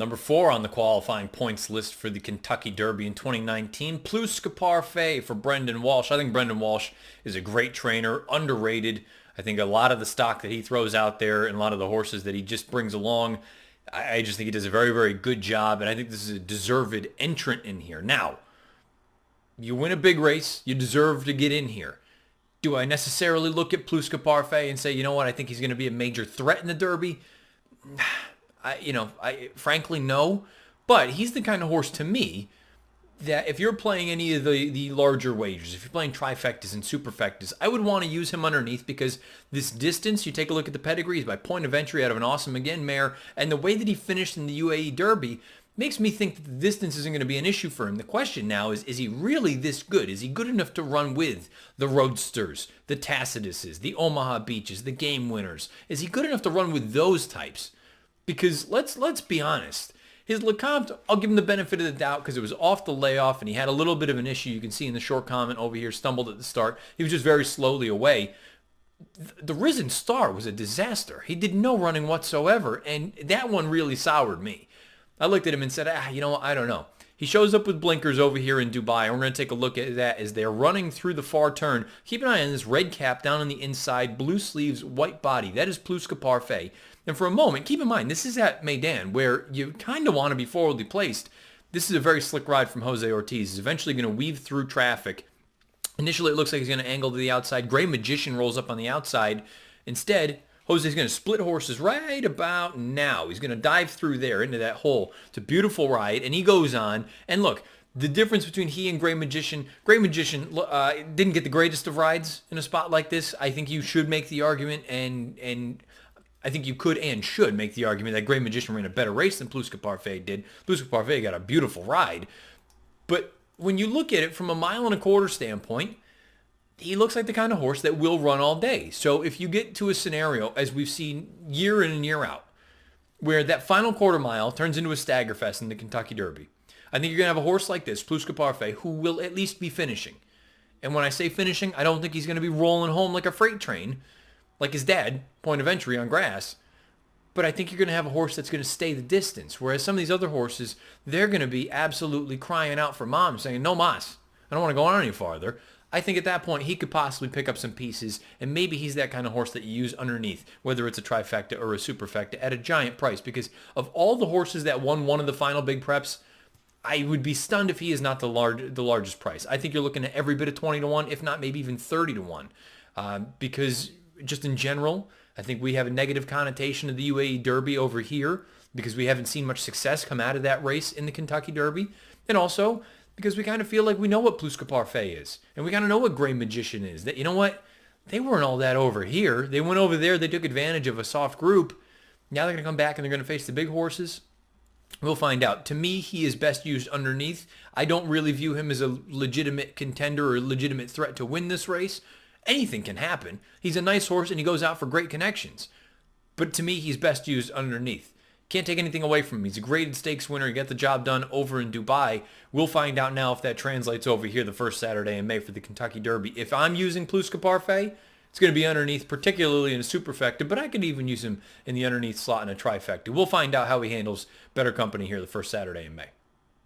Number 4 on the qualifying points list for the Kentucky Derby in 2019, Parfait for Brendan Walsh. I think Brendan Walsh is a great trainer, underrated. I think a lot of the stock that he throws out there and a lot of the horses that he just brings along, I just think he does a very, very good job, and I think this is a deserved entrant in here. Now, you win a big race, you deserve to get in here. Do I necessarily look at Parfait and say, you know what, I think he's going to be a major threat in the Derby? I frankly no, but he's the kind of horse to me that if you're playing any of the larger wagers, if you're playing trifectas and superfectas, I would want to use him underneath because this distance, you take a look at the pedigree, he's by point of entry out of an Awesome Again mare, and the way that he finished in the UAE Derby makes me think that the distance isn't going to be an issue for him. The question now is he really this good? Is he good enough to run with the Roadsters, the Tacitus's, the Omaha Beaches, the Game Winners? Is he good enough to run with those types? Because let's be honest, his LeCompte, I'll give him the benefit of the doubt because it was off the layoff and he had a little bit of an issue. You can see in the short comment over here, stumbled at the start. He was just very slowly away. The Risen Star was a disaster. He did no running whatsoever, and that one really soured me. I looked at him and said, you know what, I don't know. He shows up with blinkers over here in Dubai, and we're going to take a look at that as they're running through the far turn. Keep an eye on this red cap down on the inside, blue sleeves, white body. That is Parfait. And for a moment, keep in mind, this is at Meydan, where you kind of want to be forwardly placed. This is a very slick ride from Jose Ortiz. He's eventually going to weave through traffic. Initially, it looks like he's going to angle to the outside. Gray Magician rolls up on the outside. Instead, Jose's going to split horses right about now. He's going to dive through there into that hole. It's a beautiful ride, and he goes on. And look, the difference between he and Gray Magician didn't get the greatest of rides in a spot like this. I think you should make the argument, and I think you could and should make the argument that Gray Magician ran a better race than Parfait did. Parfait got a beautiful ride. But when you look at it from a 1.25 mile standpoint, he looks like the kind of horse that will run all day. So if you get to a scenario, as we've seen year in and year out, where that final quarter mile turns into a stagger fest in the Kentucky Derby, I think you're going to have a horse like this, Parfait, who will at least be finishing. And when I say finishing, I don't think he's going to be rolling home like a freight train, like his dad, point of entry on grass. But I think you're going to have a horse that's going to stay the distance. Whereas some of these other horses, they're going to be absolutely crying out for mom, saying, no mas, I don't want to go on any farther. I think at that point he could possibly pick up some pieces, and maybe he's that kind of horse that you use underneath, whether it's a trifecta or a superfecta, at a giant price. Because of all the horses that won one of the final big preps, I would be stunned if he is not the largest price. I think you're looking at every bit of 20 to 1, if not maybe even 30 to 1. Because just in general, I think we have a negative connotation of the UAE Derby over here because we haven't seen much success come out of that race in the Kentucky Derby. And also because we kind of feel like we know what Parfait is. And we kind of know what Gray Magician is. That, you know what? They weren't all that over here. They went over there. They took advantage of a soft group. Now they're going to come back and they're going to face the big horses. We'll find out. To me, he is best used underneath. I don't really view him as a legitimate contender or a legitimate threat to win this race. Anything can happen. He's a nice horse and he goes out for great connections. But to me, he's best used underneath. Can't take anything away from him. He's a graded stakes winner. He got the job done over in Dubai. We'll find out now if that translates over here the first Saturday in May for the Kentucky Derby. If I'm using Parfait, it's going to be underneath, particularly in a superfecta, but I could even use him in the underneath slot in a trifecta. We'll find out how he handles better company here the first Saturday in May.